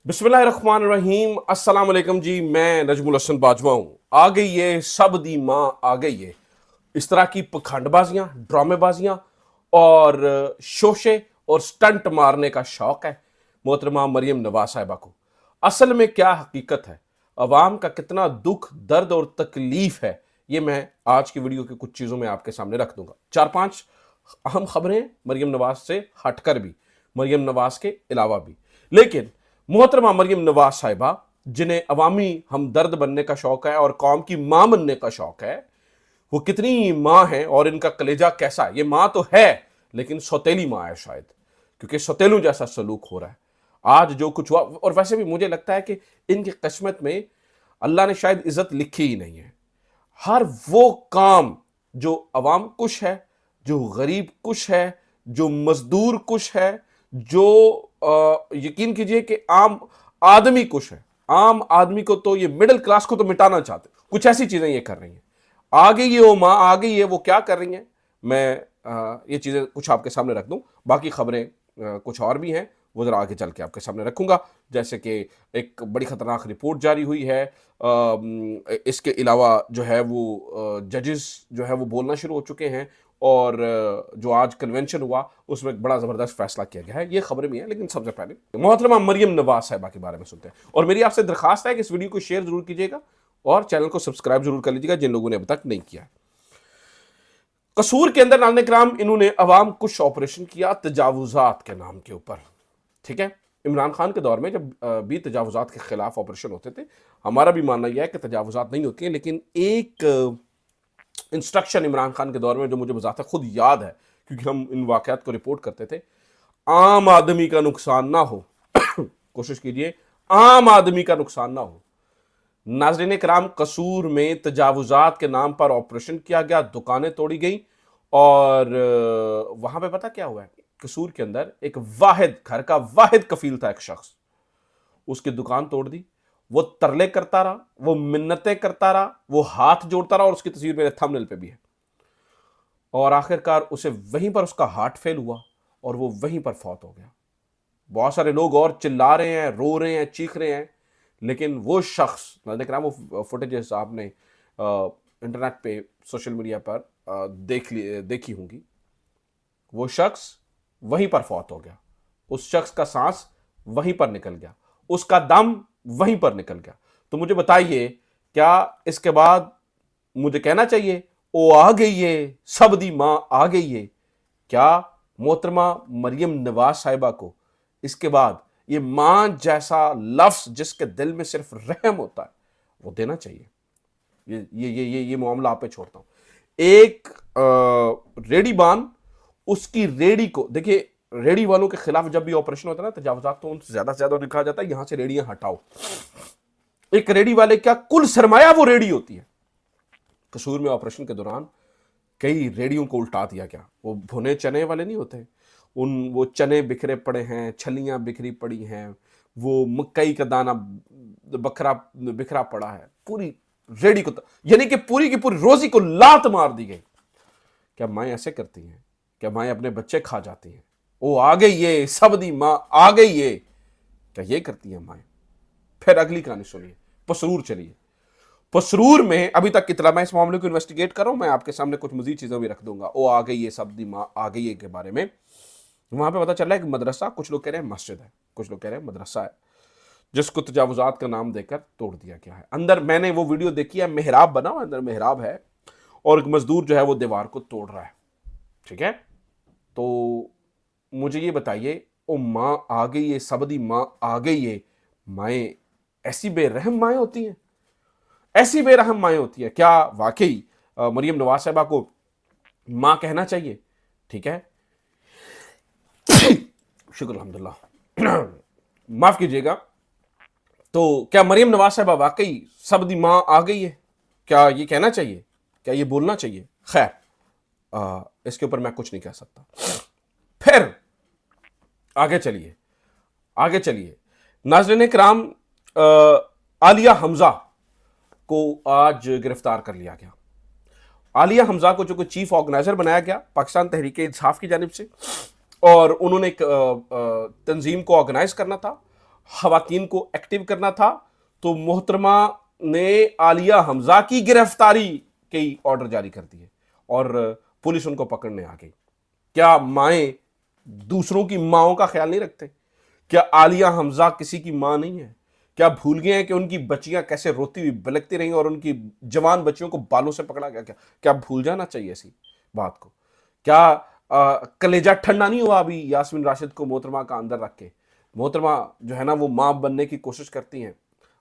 बिस्मिल्लाहिर्रहमानिर्रहीम। अस्सलाम वालेकुम जी, मैं नजमुल हसन बाजवा हूँ। आ गई ये सब दी माँ आ गई है। इस तरह की पखंडबाजियाँ, ड्रामेबाजियाँ और शोशे और स्टंट मारने का शौक है मोहतरमा मरियम नवाज साहिबा को। असल में क्या हकीकत है, अवाम का कितना दुख, दर्द और तकलीफ है, ये मैं आज की वीडियो की कुछ चीज़ों में आपके सामने रख दूंगा। 4-5 अहम खबरें मरियम नवाज से हटकर भी, मरियम नवाज के अलावा भी। लेकिन मोहतरमा मरियम नवाज साहिबा, जिन्हें अवामी हमदर्द बनने का शौक है और कौम की मां बनने का शौक है, वो कितनी मां है और इनका कलेजा कैसा है। ये मां तो है लेकिन सौतेली मां है शायद, क्योंकि सौतेलू जैसा सलूक हो रहा है आज जो कुछ हुआ। और वैसे भी मुझे लगता है कि इनकी किस्मत में अल्लाह ने शायद इज्जत लिखी ही नहीं है। हर वो काम जो अवाम कुश है, जो गरीब कुश है, जो मजदूर कुश है, जो यकीन कीजिए कि आम आदमी कुश है। आम आदमी को तो, ये मिडिल क्लास को तो मिटाना चाहते, कुछ ऐसी चीजें ये कर रही हैं। आ गई ये वो माँ, आ गई है वो क्या कर रही हैं, मैं ये चीजें कुछ आपके सामने रख दूं। बाकी खबरें कुछ और भी हैं, वो जरा आगे चल के आपके सामने रखूंगा। जैसे कि एक बड़ी खतरनाक रिपोर्ट जारी हुई है। इसके अलावा जो है वो जजेस जो है वो बोलना शुरू हो चुके हैं, और जो आज कन्वेंशन हुआ उसमें एक बड़ा ज़बरदस्त फैसला किया गया है। ये खबरें भी हैं, लेकिन सबसे पहले मोहतरमा मरियम नवाज साहिबा के बारे में सुनते हैं। और मेरी आपसे दरखास्त है कि इस वीडियो को शेयर जरूर कीजिएगा और चैनल को सब्सक्राइब जरूर कर लीजिएगा जिन लोगों ने अभी तक नहीं किया। कसूर के अंदर नाज़रीन किराम, इन्होंने अवाम कुछ ऑपरेशन किया तजावुजात के नाम के ऊपर। ठीक है, इमरान खान के दौर में जब भी तजावुजात के खिलाफ ऑपरेशन होते थे, हमारा भी मानना यह है कि तजावुजात नहीं होती हैं, लेकिन एक इंस्ट्रक्शन इमरान खान के दौर में जो मुझे बजाता खुद याद है, क्योंकि हम इन वाकयात को रिपोर्ट करते थे, आम आदमी का नुकसान ना हो। कोशिश कीजिए आम आदमी का नुकसान ना हो। नाज़रीन किराम, कसूर में तजावुजात के नाम पर ऑपरेशन किया गया, दुकानें तोड़ी गई, और वहां पे पता क्या हुआ है, कसूर के अंदर एक वाहिद घर का वाहिद कफील था एक शख्स, उसकी दुकान तोड़ दी। वो तरले करता रहा, वो मिन्नतें करता रहा, वो हाथ जोड़ता रहा, और उसकी तस्वीर मेरे थंबनेल पे भी है। और आखिरकार उसे वहीं पर उसका हार्ट फेल हुआ और वो वहीं पर फौत हो गया। बहुत सारे लोग और चिल्ला रहे हैं, रो रहे हैं, चीख रहे हैं, लेकिन वो शख्स, मैं देख रहा हूँ वो फुटेजेस आपने इंटरनेट पे, सोशल मीडिया पर देखी होंगी, वो शख्स वहीं पर फौत हो गया। उस शख्स का सांस वहीं पर निकल गया, उसका दम वहीं पर निकल गया। तो मुझे बताइए, क्या इसके बाद मुझे कहना चाहिए ओ आ गई है, सब दी मां आ गई है? क्या मोहतरमा मरियम नवाज साहिबा को इसके बाद ये मां जैसा लफ्ज, जिसके दिल में सिर्फ रहम होता है, वो देना चाहिए? ये मामला आप पे छोड़ता हूं। एक रेडीबान, उसकी रेडी को देखिए, रेडी वालों के खिलाफ जब भी ऑपरेशन होता है ना तजावुजात, तो उनसे ज्यादा से ज्यादा लिखा जाता है यहां से रेडियां हटाओ। एक रेडी वाले क्या कुल सरमाया वो रेडी होती है। कसूर में ऑपरेशन के दौरान कई रेडियों को उल्टा दिया गया। वो भुने चने वाले नहीं होते, वो चने बिखरे पड़े हैं, छलियां बिखरी पड़ी हैं, वो मकई का दाना बिखरा पड़ा है, पूरी रेडी को, यानी कि पूरी की पूरी रोजी को लात मार दी गई। क्या माएँ ऐसे करती हैं? क्या माएँ अपने बच्चे खा जाती हैं? ओ आ गई ये सब दी माँ आ गई ये, क्या ये करती हैं माएँ? फिर अगली कहानी सुनिए, पसरूर चलिए। पसरूर में अभी तक कितना मैं इस मामले को इन्वेस्टिगेट कर रहा हूं, मैं आपके सामने कुछ मजीद चीजें भी रख दूंगा। ओ आ गई ये सब दी माँ आ गई है के बारे में। वहां पे पता चल रहा है कि मदरसा, कुछ लोग कह रहे हैं मस्जिद है, कुछ लोग कह रहे हैं मदरसा है, जिसको तजावुजात का नाम देकर तोड़ दिया गया है। अंदर मैंने वो वीडियो देखी है, मेहराब बना हुआ, अंदर मेहराब है और एक मजदूर जो है वो दीवार को तोड़ रहा है। ठीक है, तो मुझे ये बताइए, ओ माँ आ गई है, सबदी माँ आ गई है, माएँ ऐसी बेरहम माएँ होती हैं? ऐसी बेरहम माएँ होती है? क्या वाकई मरियम नवाज साहिबा को माँ कहना चाहिए? ठीक है, शुक्र अल्हम्दुलिल्लाह, माफ कीजिएगा। तो क्या मरियम नवाज साहिबा वाकई सब दी माँ आ गई है? क्या ये कहना चाहिए? क्या ये बोलना चाहिए? खैर, इसके ऊपर मैं कुछ नहीं कह सकता। फिर आगे चलिए, आगे चलिए। नाज़रीन किराम, आलिया हमजा को आज गिरफ्तार कर लिया गया। आलिया हमजा को जो चीफ ऑर्गेनाइजर बनाया गया पाकिस्तान तहरीक इंसाफ की जानिब से, और उन्होंने एक तंजीम को ऑर्गेनाइज करना था, खवातीन को एक्टिव करना था तो मोहतरमा ने आलिया हमजा की गिरफ्तारी के ऑर्डर जारी कर दिए और पुलिस उनको पकड़ने आ गई। क्या माएं दूसरों की माओं का ख्याल नहीं रखते? क्या आलिया हमजा किसी की मां नहीं है? क्या भूल गए हैं कि उनकी बच्चियां कैसे रोती हुई बिलखती रही और उनकी जवान बच्चियों को बालों से पकड़ा गया? क्या क्या भूल जाना चाहिए ऐसी बात को? क्या कलेजा ठंडा नहीं हुआ अभी यास्मीन राशिद को मोहतरमा का अंदर रख के? मोहतरमा जो है ना वो मां बनने की कोशिश करती हैं,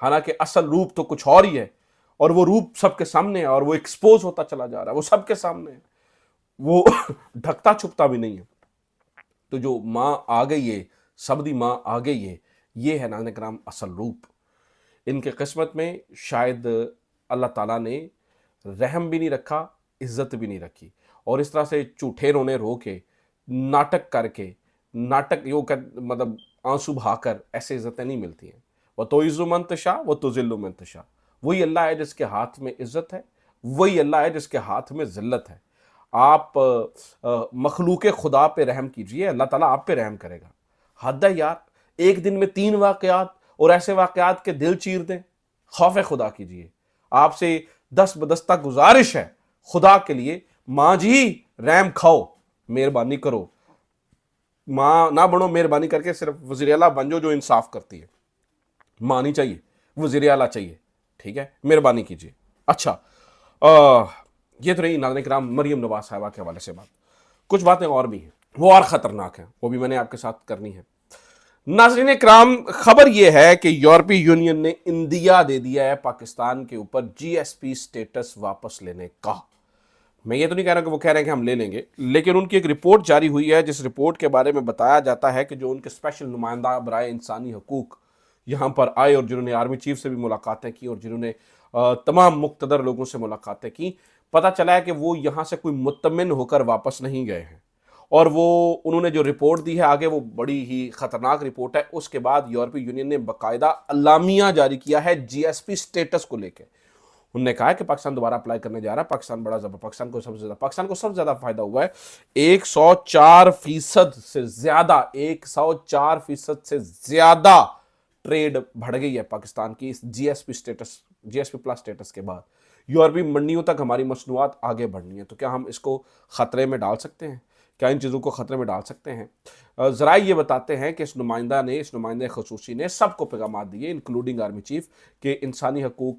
हालांकि असल रूप तो कुछ और ही है और वो रूप सबके सामने है और वो एक्सपोज होता चला जा रहा है, वो सबके सामने है, वो ढकता छुपता भी नहीं है। तो जो माँ आ गई है, सबदी माँ आ गई है, ये है नाज़रीन किराम असल रूप। इनके किस्मत में शायद अल्लाह ताला ने रहम भी नहीं रखा, इज्जत भी नहीं रखी, और इस तरह से झूठे रोने रो के, नाटक करके, नाटक यो कर मतलब आंसू बहाकर ऐसे इज्जतें नहीं मिलती हैं। वो तो इज़्ज़ु मन तशा वो तो ज़िल्लु मन तशा। वही अल्लाह है जिसके हाथ में इज्जत है, वही अल्लाह है जिसके हाथ में ज़िल्लत है। आप मखलूक खुदा पे रहम कीजिए, अल्लाह ताला आप पे रहम करेगा। हद है यार, एक दिन में 3 वाक़यात और ऐसे वाक़यात के दिल चीर दें। खौफ खुदा कीजिए। आपसे दस बदस्ता गुजारिश है खुदा के लिए, माँ जी रहम खाओ, मेहरबानी करो। माँ ना बनो, मेहरबानी करके सिर्फ वज़ीर आला बन जाओ जो इंसाफ करती है। माँ नहीं चाहिए, वज़ीर आला चाहिए, ठीक है, मेहरबानी कीजिए। अच्छा, ये तो रही नाज़रीन किराम मरियम नवाज साहिबा के हवाले से बात। कुछ बातें और भी हैं, वो और ख़तरनाक हैं, वो भी मैंने आपके साथ करनी है। नाज़रीन किराम, खबर ये है कि यूरोपीय यूनियन ने इंदिया दे दिया है पाकिस्तान के ऊपर जीएसपी स्टेटस वापस लेने का। मैं ये तो नहीं कह रहा कि वो कह रहे हैं कि हम ले लेंगे, लेकिन उनकी एक रिपोर्ट जारी हुई है जिस रिपोर्ट के बारे में बताया जाता है कि जो उनके स्पेशल नुमाइंदा बराए इंसानी हकूक़ यहाँ पर आए और जिन्होंने आर्मी चीफ से भी मुलाकातें की और जिन्होंने तमाम मुक़्तदर लोगों से मुलाकातें की, पता चला है कि वो यहाँ से कोई मुतमिन होकर वापस नहीं गए हैं। और वो उन्होंने जो रिपोर्ट दी है आगे, वो बड़ी ही ख़तरनाक रिपोर्ट है। उसके बाद यूरोपीय यूनियन ने बाकायदा अलामिया जारी किया है जीएसपी स्टेटस को लेकर। उन्होंने कहा है कि पाकिस्तान दोबारा अप्लाई करने जा रहा है, पाकिस्तान को सबसे ज़्यादा फ़ायदा हुआ है। 104% से ज़्यादा 104% से ज़्यादा ट्रेड बढ़ गई है पाकिस्तान की इस जीएसपी प्लस स्टेटस के बाद। यूरोपीय मंडियों तक हमारी मसनूआत आगे बढ़नी है। तो क्या हम इसको ख़तरे में डाल सकते हैं? क्या इन चीज़ों को ख़तरे में डाल सकते हैं? ज़रा ये बताते हैं कि इस नुमाइंदे खसूसी ने सबको पैगाम दिए, इंक्लूडिंग आर्मी चीफ, कि इंसानी हकूक़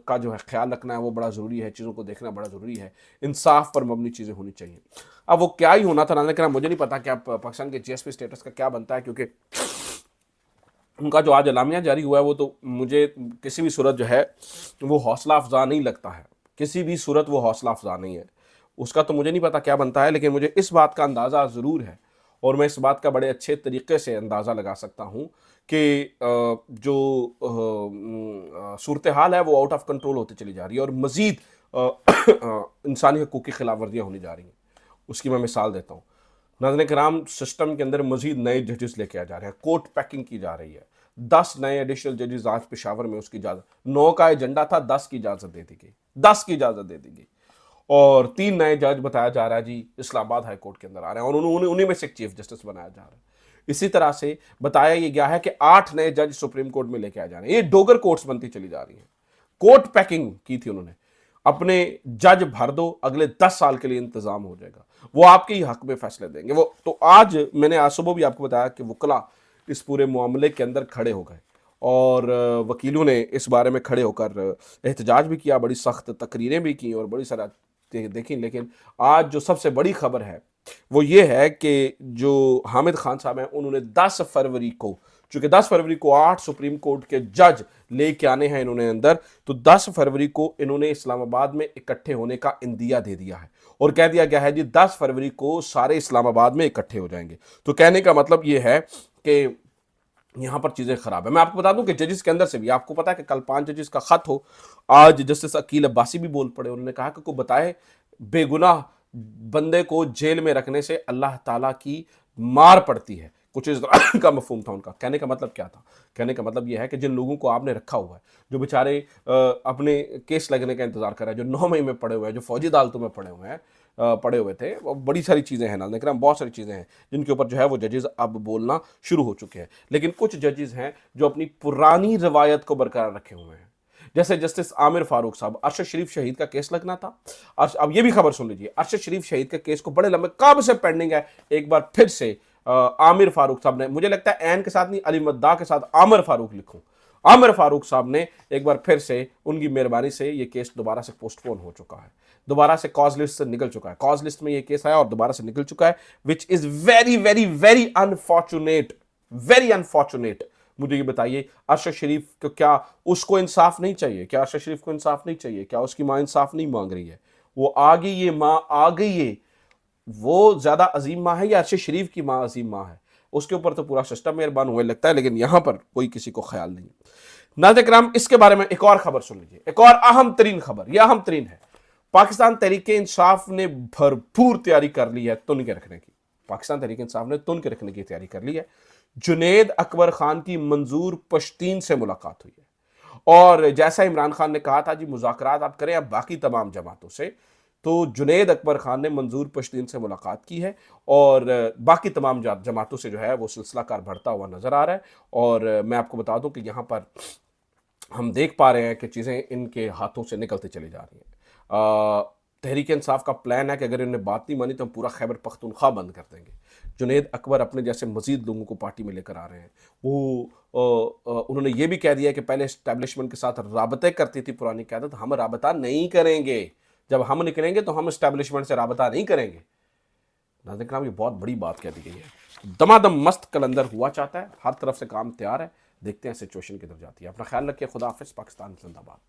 का जो है ख्याल रखना है वो बड़ा ज़रूरी है, चीज़ों को देखना बड़ा ज़रूरी है, इंसाफ पर मबनी चीज़ें होनी चाहिए। अब वो क्या ही होना था ना, लेकिन मुझे नहीं पता कि अब पाकिस्तान के जीएसपी स्टेटस का क्या बनता है, क्योंकि उनका जो आज अलामिया जारी हुआ है वो तो मुझे किसी भी सूरत जो है वो हौसला अफजा नहीं लगता है, किसी भी सूरत वो हौसला अफजा नहीं है। उसका तो मुझे नहीं पता क्या बनता है, लेकिन मुझे इस बात का अंदाज़ा ज़रूर है और मैं इस बात का बड़े अच्छे तरीके से अंदाज़ा लगा सकता हूँ कि जो सूरत हाल है वो आउट ऑफ कंट्रोल होती चली जा रही है और मज़ीद इंसानी हकूक़ की खिलाफ वर्जियाँ होनी जा रही हैं। उसकी मैं मिसाल देता हूँ। नाज़रीन किराम, सिस्टम के अंदर मज़ीद नए जजेस लेके आ जा रहे हैं, कोर्ट पैकिंग की जा रही है। 10 नए एडिशनल जजेस आज पेशावर में, उसकी इजाज़त 9 का एजेंडा था, 10 की इजाज़त दे दी गई, 10 की इजाज़त दे दी गई। और 3 नए जज बताया जा रहा है जी इस्लामाबाद हाई कोर्ट के अंदर आ रहे हैं और उन्हीं में से एक चीफ जस्टिस बनाया जा रहा है। इसी तरह से बताया ये गया है कि 8 नए जज सुप्रीम कोर्ट में लेके आ जा रहे हैं। ये डोगर कोर्ट्स बनती चली जा रही हैं। कोर्ट पैकिंग की थी उन्होंने, अपने जज भर दो, अगले 10 साल के लिए इंतजाम हो जाएगा, वो आपके ही हक में फैसले देंगे। वो तो आज मैंने आज सुबह भी आपको बताया कि वकला इस पूरे मामले के अंदर खड़े हो गए और वकीलों ने इस बारे में खड़े होकर एहतजाज भी किया, बड़ी सख्त तकरीरें भी की और बड़ी सारा देखी। लेकिन आज जो सबसे बड़ी खबर है वो ये है कि जो हामिद खान साहब हैं उन्होंने 10 फरवरी को, चूंकि 10 फरवरी को 8 सुप्रीम कोर्ट के जज लेके आने हैं इन्होंने अंदर, तो 10 फरवरी को इन्होंने इस्लामाबाद में इकट्ठे होने का इंदिया दे दिया है और कह दिया गया है जी 10 फरवरी को सारे इस्लामाबाद में इकट्ठे हो जाएंगे। तो कहने का मतलब ये है कि यहाँ पर चीज़ें ख़राब है। मैं आपको बता दूं कि जजिस के अंदर से भी, आपको पता है कि कल 5 जजिस का ख़त हो, आज जस्टिस अकील अब्बासी भी बोल पड़े। उन्होंने कहा कि कोई बताए बेगुनाह बंदे को जेल में रखने से अल्लाह ताला की मार पड़ती है, कुछ इस तरह का मफहूम था उनका। कहने का मतलब क्या था? कहने का मतलब यह है कि जिन लोगों को आपने रखा हुआ है, जो बेचारे अपने केस लगने का इंतज़ार कर रहे हैं, जो 9 मई में पड़े हुए हैं, जो फौजी अदालतों में पड़े हुए हैं, पड़े हुए थे, वो बड़ी सारी चीज़ें हैं, नाज़रीन किराम बहुत सारी चीज़ें हैं जिनके ऊपर जो है वो जजेस अब बोलना शुरू हो चुके हैं। लेकिन कुछ जजेस हैं जो अपनी पुरानी रवायत को बरकरार रखे हुए हैं, जैसे जस्टिस आमिर फारूक साहब। अरशद शरीफ शहीद का केस लगना था, अब ये भी खबर सुन लीजिए, अरशद शरीफ शहीद के केस को बड़े लंबे कब से पेंडिंग है, एक बार फिर से आमिर फारूक साहब ने, मुझे लगता है एन के साथ नहीं अली मद्दा के साथ आमिर फारूक लिखूं, आमिर फारूक साहब ने एक बार फिर से उनकी मेहरबानी से ये केस दोबारा से पोस्टपोन हो चुका है, दोबारा से कॉज लिस्ट से निकल चुका है, कॉज लिस्ट में ये केस आया और दोबारा से निकल चुका है, which is very very very unfortunate, very unfortunate. मुझे ये बताइए, अरशद शरीफ को क्या उसको इंसाफ नहीं चाहिए? क्या अरशद शरीफ को इंसाफ नहीं चाहिए? क्या उसकी माँ इंसाफ नहीं मांग रही है? वो आ गई, ये माँ आ गई है, वो ज्यादा अजीम माँ है या अरशद शरीफ की माँ अजीम माँ है? उसके ऊपर तो पूरा सिस्टम मेहरबान हुए लगता है, लेकिन यहां पर कोई किसी को ख्याल नहीं। नाज़रीन किराम, इसके बारे में एक और खबर सुन लीजिए, एक और अहम तरीन खबर, यह अहम तरीन है। पाकिस्तान तहरीके इंसाफ ने भरपूर तैयारी कर ली है तुन के रखने की, पाकिस्तान तहरीके इंसाफ ने तुन के रखने की तैयारी कर ली है। जुनेद अकबर खान की मंजूर पश्तीन से मुलाकात हुई है और जैसा इमरान खान ने कहा था जी मुज़ाकरात आप करें अब बाकी तमाम जमातों से, तो जुनेद अकबर खान ने मंजूर पश्तीन से मुलाकात की है और बाकी तमाम जमातों से जो है वो सिलसिला कार बढ़ता हुआ नज़र आ रहा है। और मैं आपको बता दूं कि यहाँ पर हम देख पा रहे हैं कि चीज़ें इनके हाथों से निकलती चली जा रही हैं। तहरीक इंसाफ का प्लान है कि अगर इन्होंने बात नहीं मानी तो हम पूरा खैबर पख्तूनख्वा बंद कर देंगे। जुनेद अकबर अपने जैसे मजीद लोगों को पार्टी में लेकर आ रहे हैं। वो उन्होंने ये भी कह दिया कि पहले इस्टेब्लिशमेंट के साथ राबते करती थी पुरानी क़यादत, हम राबता नहीं करेंगे, जब हम निकलेंगे तो हम इस्टेब्लिशमेंट से राबता नहीं करेंगे। नाज़रीन किराम, ये बहुत बड़ी बात कह दी गई है। दमादम मस्त कलंदर हुआ चाहता है, हर तरफ से काम तैयार है, देखते हैं सिचुएशन किधर जाती है। अपना ख्याल रखिए, खुदा हाफिज़, पाकिस्तान जिंदाबाद।